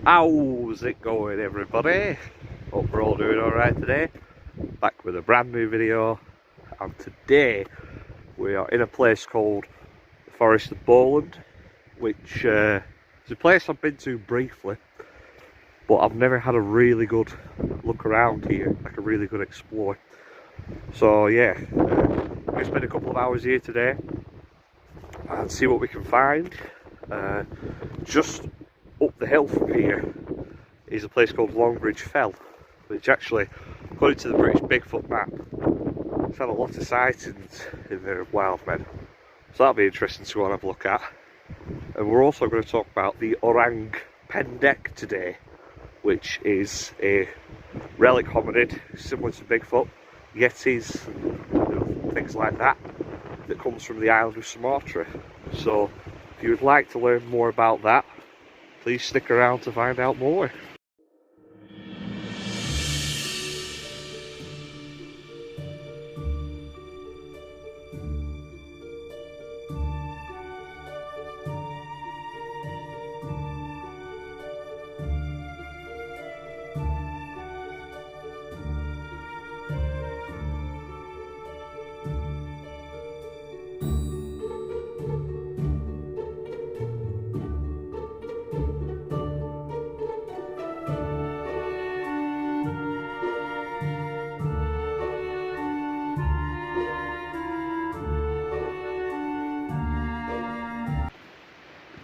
How's it going, everybody? Hope we're all doing alright today. Back with a brand new video, and today we are in a place called the Forest of Bowland, which is a place I've been to briefly, but I've never had a really good look around here, like a really good explore. So yeah, we're going to spend a couple of hours here today and see what we can find. Just up the hill from here is a place called Longbridge Fell, which actually, according to the British Bigfoot map, it's had a lot of sightings in there of wild men. So that'll be interesting to go and have a look at. And we're also going to talk about the Orang-Pendek today, which is a relic hominid similar to Bigfoot, Yetis, things like that, that comes from the island of Sumatra. So if you would like to learn more about that, please stick around to find out more.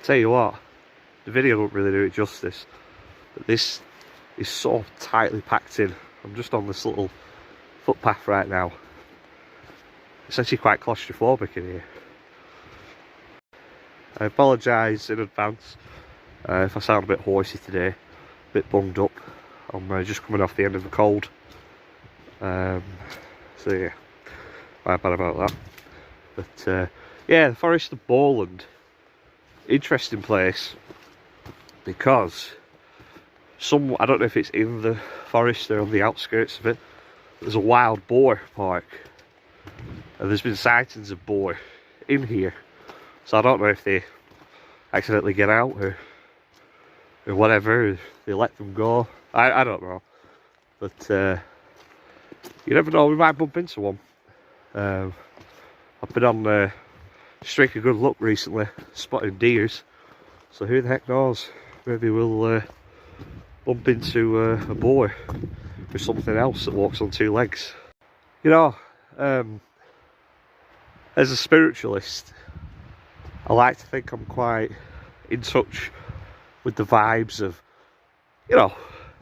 Tell you what, the video don't really do it justice, but this is so tightly packed in. I'm just on this little footpath right now. It's actually quite claustrophobic in here. I apologise in advance if I sound a bit horsey today, a bit bunged up. I'm just coming off the end of a cold. So yeah, my bad about that. But yeah, the Forest of Bowland. Interesting place because I don't know if it's in the forest or on the outskirts of it, there's a wild boar park, and there's been sightings of boar in here. So I don't know if they accidentally get out or whatever, or they let them go. I don't know, but you never know, we might bump into one. I've been on streak of good luck recently spotting deers, so who the heck knows, maybe we'll bump into a boar or something else that walks on two legs. You know, as a spiritualist, I like to think I'm quite in touch with the vibes of, you know,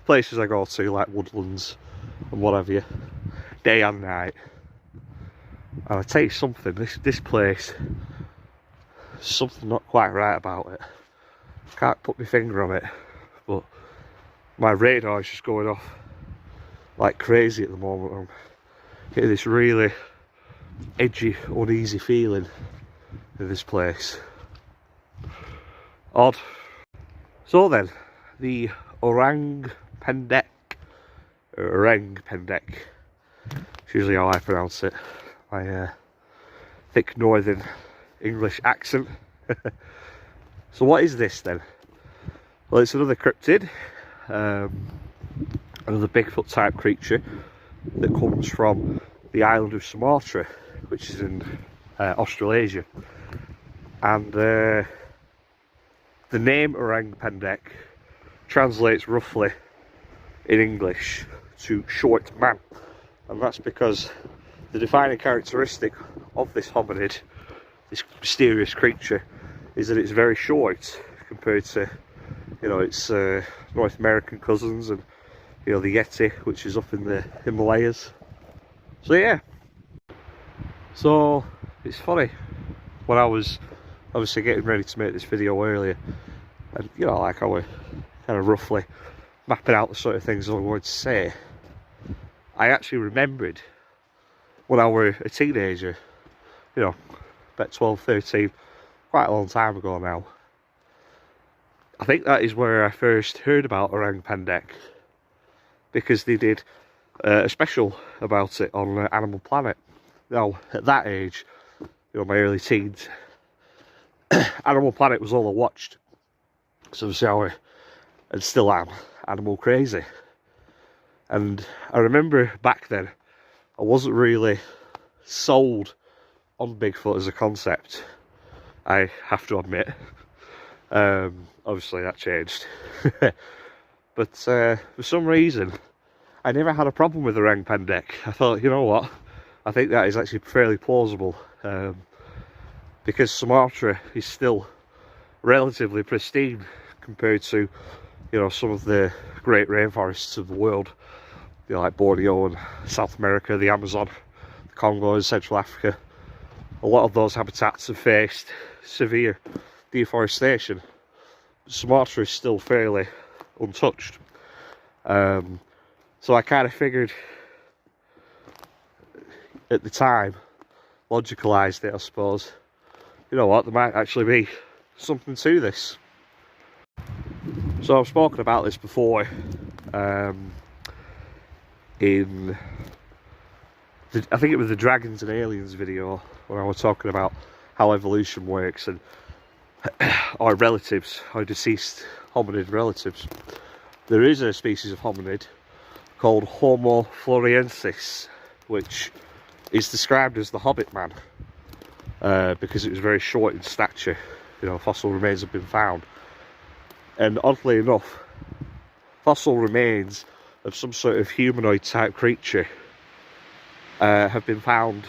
places I go to like woodlands and what have you, day and night. And I tell you something, this place, something not quite right about it. Can't put my finger on it, but my radar is just going off like crazy at the moment. I'm getting this really edgy, uneasy feeling in this place. Odd. So then, the Orang-Pendek, or Orang-Pendek, it's usually how I pronounce it. My thick northern English accent. So what is this then? Well, it's another cryptid, another Bigfoot type creature that comes from the island of Sumatra, which is in Australasia. And the name Orang-Pendek translates roughly in English to short man, and that's because the defining characteristic of this hominid, this mysterious creature, is that it's very short compared to, you know, its North American cousins and, you know, the Yeti, which is up in the Himalayas. So yeah, so it's funny, when I was obviously getting ready to make this video earlier, and you know, like I was kind of roughly mapping out the sort of things I wanted to say, I actually remembered when I was a teenager, you know, about 12, 13, quite a long time ago now. I think that is where I first heard about Orang-Pendek, because they did a special about it on Animal Planet. Now, at that age, you know, my early teens, Animal Planet was all I watched. So obviously I was and still am animal crazy. And I remember back then, I wasn't really sold on Bigfoot as a concept, I have to admit. Obviously that changed. But for some reason, I never had a problem with the Orang-Pendek. I thought, you know what, I think that is actually fairly plausible, because Sumatra is still relatively pristine compared to, you know, some of the great rainforests of the world, you know, like Borneo and South America, the Amazon, the Congo and Central Africa. A lot of those habitats have faced severe deforestation. Sumatra is still fairly untouched. So I kind of figured at the time, logicalised it I suppose, you know what, there might actually be something to this. So I've spoken about this before in I think it was the Dragons and Aliens video, when I was talking about how evolution works and our relatives, our deceased hominid relatives. There is a species of hominid called Homo floresiensis, which is described as the hobbit man, because it was very short in stature. You know, fossil remains have been found, and oddly enough, fossil remains of some sort of humanoid type creature have been found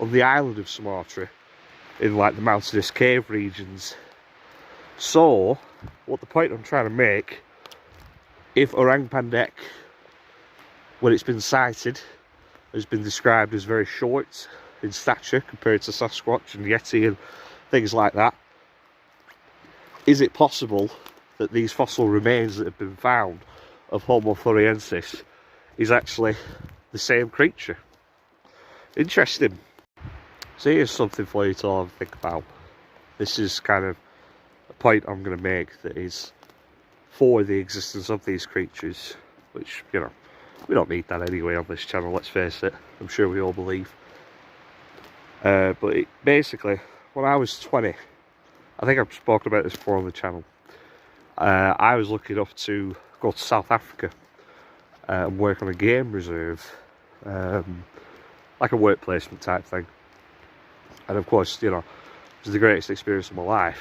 on the island of Sumatra in like the mountainous cave regions. So what the point I'm trying to make, if Orang-Pendek, when it's been sighted, has been described as very short in stature compared to Sasquatch and Yeti and things like that, is it possible that these fossil remains that have been found of Homo floresiensis is actually the same creature? Interesting. So here's something for you to all think about. This is kind of a point I'm going to make that is for the existence of these creatures, which, you know, we don't need that anyway on this channel, let's face it. I'm sure we all believe. But basically, when I was 20, I think I've spoken about this before on the channel, I was lucky enough to go to South Africa and work on a game reserve, like a work placement type thing. And of course, you know, it was the greatest experience of my life.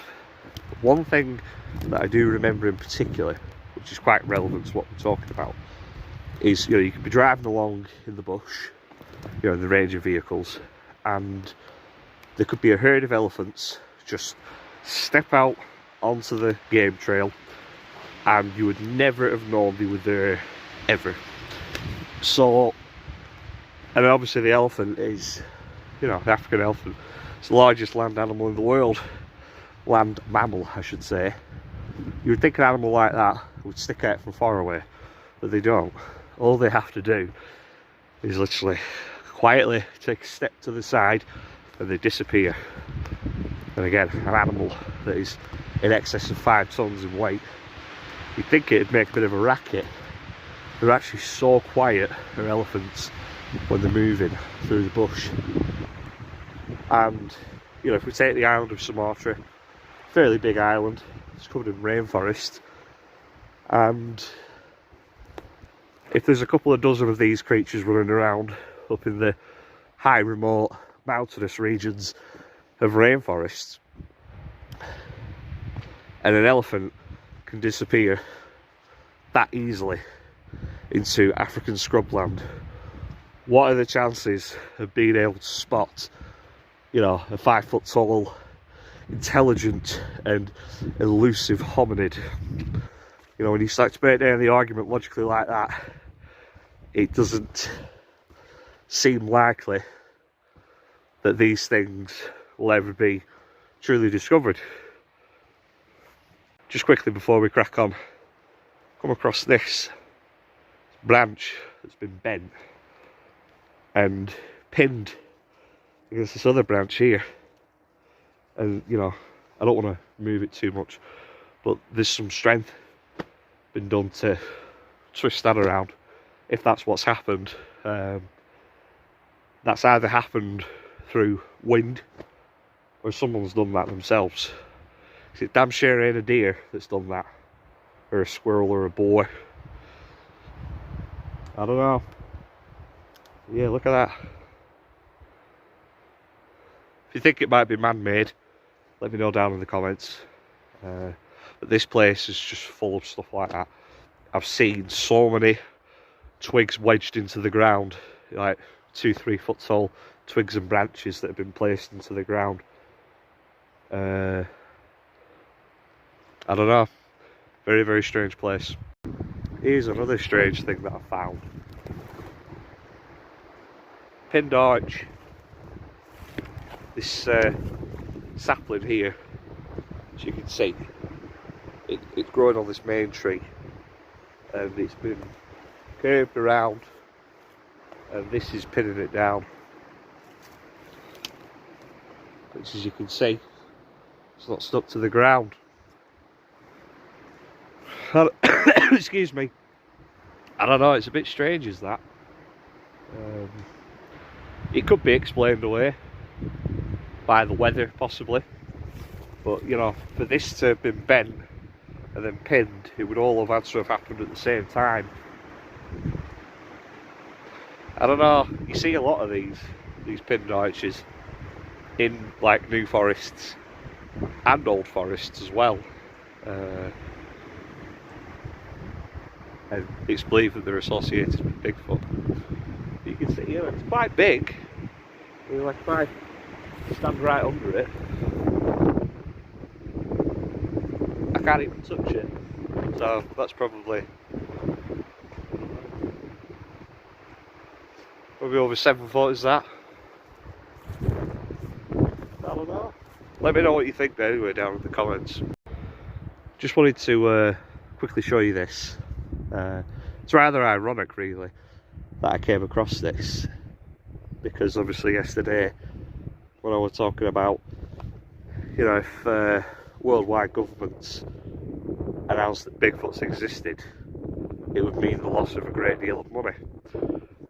But one thing that I do remember in particular, which is quite relevant to what we're talking about, is, you know, you could be driving along in the bush, you know, in the range of vehicles, and there could be a herd of elephants just step out onto the game trail, and you would never have known they were there ever. So, and obviously the elephant is, you know, the African elephant, it's the largest land animal in the world. Land mammal, I should say. You would think an animal like that would stick out from far away, but they don't. All they have to do is literally quietly take a step to the side and they disappear. And again, an animal that is in excess of 5 tons in weight, you'd think it'd make a bit of a racket. They're actually so quiet, they're elephants, when they're moving through the bush. And, you know, if we take the island of Sumatra, fairly big island, it's covered in rainforest, and if there's a couple of dozen of these creatures running around up in the high remote mountainous regions of rainforests, and an elephant can disappear that easily into African scrubland, what are the chances of being able to spot, you know, a 5 foot tall, intelligent and elusive hominid? You know, when you start to break down the argument logically like that, it doesn't seem likely that these things will ever be truly discovered. Just quickly before we crack on, come across this branch that's been bent and pinned against this other branch here. And, you know, I don't want to move it too much, but there's some strength been done to twist that around. If that's what's happened, that's either happened through wind or someone's done that themselves. It damn sure ain't a deer that's done that, or a squirrel or a boar. I don't know. Yeah, look at that. If you think it might be man-made, let me know down in the comments. But this place is just full of stuff like that. I've seen so many twigs wedged into the ground, like 2-3 foot tall twigs and branches that have been placed into the ground. I don't know. Very, very strange place. Here's another strange thing that I found. Pinned arch. This sapling here, as you can see, it's growing on this main tree, and it's been curved around, and this is pinning it down. Which, as you can see, it's not stuck to the ground. Excuse me. I don't know, it's a bit strange, is that? It could be explained away by the weather, possibly. But, you know, for this to have been bent and then pinned, it would all have had to have happened at the same time. I don't know, you see a lot of these pinned arches in, like, new forests and old forests as well. And it's believed that they're associated with Bigfoot. You can see, you know, it's quite big. You know, like if I stand right under it, I can't even touch it. So that's probably over 7 foot, is that? I don't know. Let me know what you think anyway down in the comments. Just wanted to quickly show you this. It's rather ironic, really, that I came across this, because obviously yesterday when I was talking about, you know, if worldwide governments announced that Bigfoots existed, it would mean the loss of a great deal of money.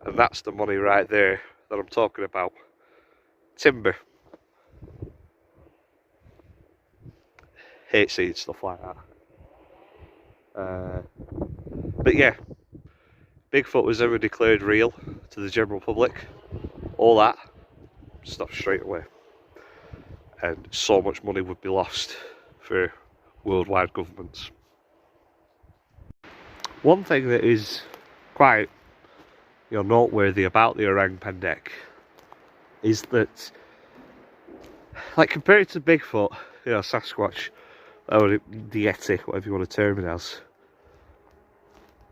And that's the money right there that I'm talking about. Timber. Hate seeing stuff like that. But yeah, Bigfoot was ever declared real to the general public, all that stopped straight away. And so much money would be lost for worldwide governments. One thing that is quite, you know, noteworthy about the Orang-Pendek is that, like, compared to Bigfoot, you know, Sasquatch, or the Yeti, whatever you want to term it as,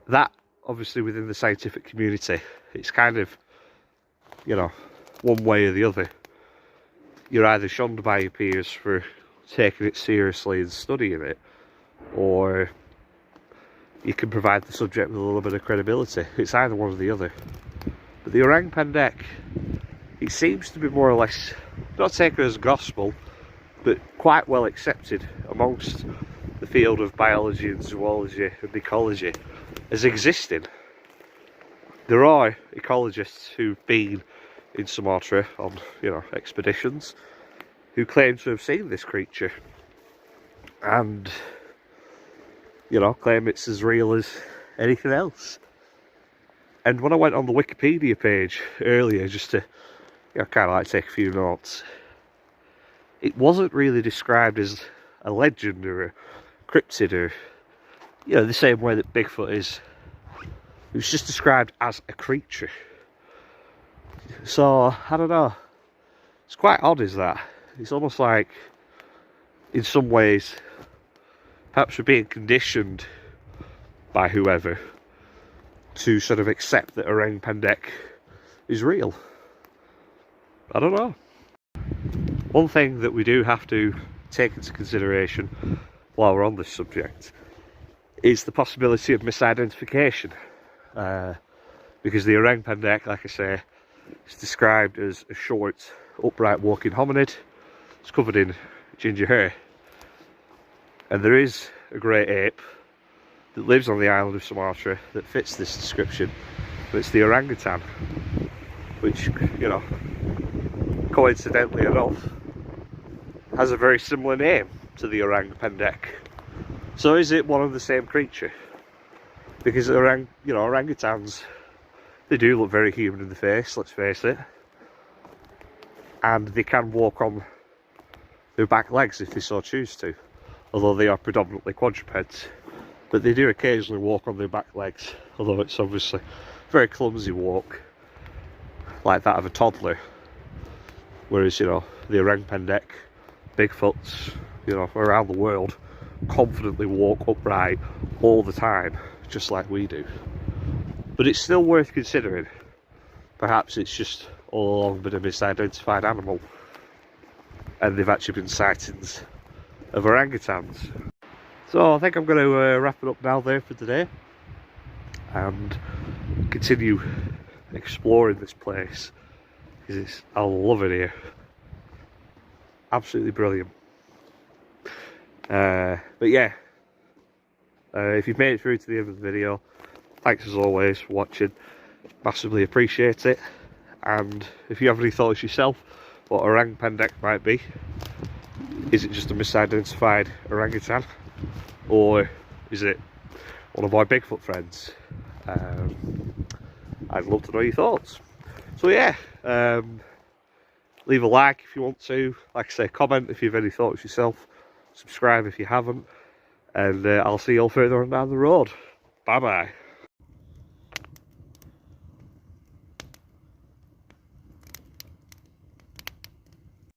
that obviously within the scientific community, it's kind of, you know, one way or the other. You're either shunned by your peers for taking it seriously and studying it, or you can provide the subject with a little bit of credibility. It's either one or the other. But the Orang-Pendek, it seems to be more or less not taken as gospel, but quite well accepted amongst the field of biology and zoology and ecology as existing. There are ecologists who've been in Sumatra on, you know, expeditions, who claim to have seen this creature and, you know, claim it's as real as anything else. And when I went on the Wikipedia page earlier, just to, you know, kind of like take a few notes, it wasn't really described as a legend or a cryptid or, you know, the same way that Bigfoot is. It was just described as a creature. So, I don't know. It's quite odd, is that? It's almost like, in some ways, perhaps we're being conditioned by whoever to sort of accept that Orang-Pendek is real. I don't know. One thing that we do have to take into consideration while we're on this subject is the possibility of misidentification. Because the Orang-Pendek, like I say, is described as a short, upright walking hominid. It's covered in ginger hair. And there is a great ape that lives on the island of Sumatra that fits this description. But it's the orangutan, which, you know, coincidentally enough, has a very similar name to the Orang-Pendek. So is it one and the same creature? Because orangutans, they do look very human in the face, let's face it. And they can walk on their back legs if they so choose to. Although they are predominantly quadrupeds. But they do occasionally walk on their back legs. Although it's obviously a very clumsy walk. Like that of a toddler. Whereas, the Orang-Pendek, Bigfoots, around the world, confidently walk upright all the time, just like we do. But it's still worth considering. Perhaps it's just all along been a misidentified animal, and they've actually been sightings of orangutans. So I think I'm going to wrap it up now there for today, and continue exploring this place, because I love it here. Absolutely brilliant. But yeah, if you've made it through to the end of the video, thanks as always for watching. Massively appreciate it. And if you have any thoughts yourself what Orang-Pendek might be, is it just a misidentified orangutan, or is it one of my Bigfoot friends? I'd love to know your thoughts. So yeah, leave a like if you want to. Like I say, comment if you have any thoughts yourself. Subscribe if you haven't. And I'll see you all further on down the road. Bye bye.